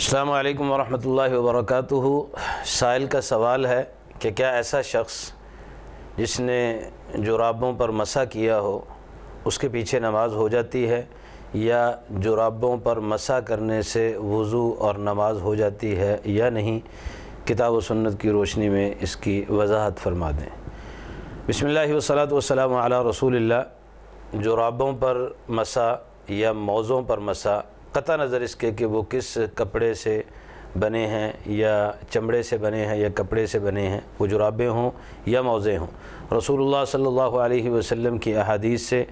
السلام علیکم ورحمۃ اللہ وبرکاتہ۔ سائل کا سوال ہے کہ کیا ایسا شخص جس نے جرابوں پر مسح کیا ہو اس کے پیچھے نماز ہو جاتی ہے، یا جرابوں پر مسح کرنے سے وضو اور نماز ہو جاتی ہے یا نہیں؟ کتاب و سنت کی روشنی میں اس کی وضاحت فرما دیں۔ بسم اللہ والصلاۃ والسلام علی رسول اللہ۔ جرابوں پر مسح یا موزوں پر مسح، قطع نظر اس کے کہ وہ کس کپڑے سے بنے ہیں، یا چمڑے سے بنے ہیں یا کپڑے سے بنے ہیں، وہ جرابیں ہوں یا موزے ہوں، رسول اللہ صلی اللہ علیہ وسلم کی احادیث سے،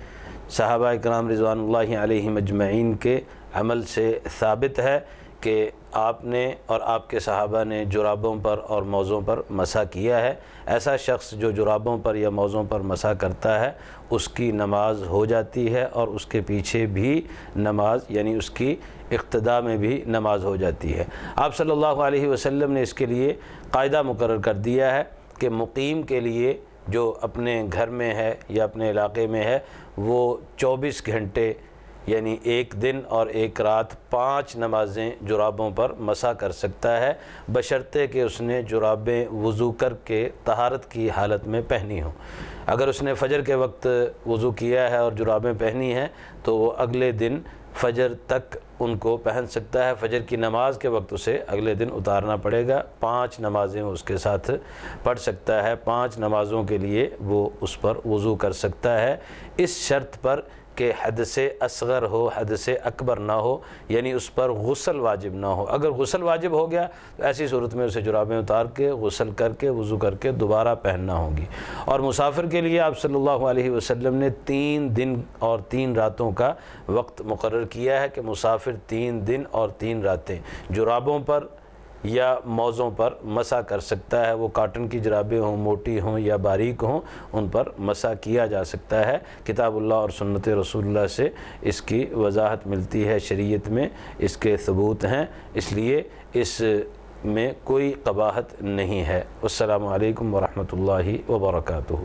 صحابہ اکرام رضوان اللہ علیہم اجمعین کے عمل سے ثابت ہے کہ آپ نے اور آپ کے صحابہ نے جرابوں پر اور موزوں پر مسح کیا ہے۔ ایسا شخص جو جرابوں پر یا موزوں پر مسح کرتا ہے اس کی نماز ہو جاتی ہے، اور اس کے پیچھے بھی نماز، یعنی اس کی اقتداء میں بھی نماز ہو جاتی ہے۔ آپ صلی اللہ علیہ وسلم نے اس کے لیے قاعدہ مقرر کر دیا ہے کہ مقیم کے لیے جو اپنے گھر میں ہے یا اپنے علاقے میں ہے، وہ 24 گھنٹے یعنی ایک دن اور ایک رات 5 نمازیں جرابوں پر مسح کر سکتا ہے، بشرطے کہ اس نے جرابیں وضو کر کے طہارت کی حالت میں پہنی ہوں۔ اگر اس نے فجر کے وقت وضو کیا ہے اور جرابیں پہنی ہیں تو وہ اگلے دن فجر تک ان کو پہن سکتا ہے۔ فجر کی نماز کے وقت اسے اگلے دن اتارنا پڑے گا۔ 5 نمازیں اس کے ساتھ پڑھ سکتا ہے، 5 نمازوں کے لیے وہ اس پر وضو کر سکتا ہے، اس شرط پر کہ حدث اصغر ہو، حدث اکبر نہ ہو، یعنی اس پر غسل واجب نہ ہو۔ اگر غسل واجب ہو گیا تو ایسی صورت میں اسے جرابیں اتار کے غسل کر کے وضو کر کے دوبارہ پہننا ہوگی۔ اور مسافر کے لیے آپ صلی اللہ علیہ وسلم نے 3 دن اور 3 راتوں کا وقت مقرر کیا ہے کہ مسافر 3 دن اور 3 راتیں جرابوں پر یا موزوں پر مسح کر سکتا ہے۔ وہ کاٹن کی جرابیں ہوں، موٹی ہوں یا باریک ہوں، ان پر مسح کیا جا سکتا ہے۔ کتاب اللہ اور سنت رسول اللہ سے اس کی وضاحت ملتی ہے، شریعت میں اس کے ثبوت ہیں، اس لیے اس میں کوئی قباحت نہیں ہے۔ السلام علیکم ورحمۃ اللہ وبرکاتہ۔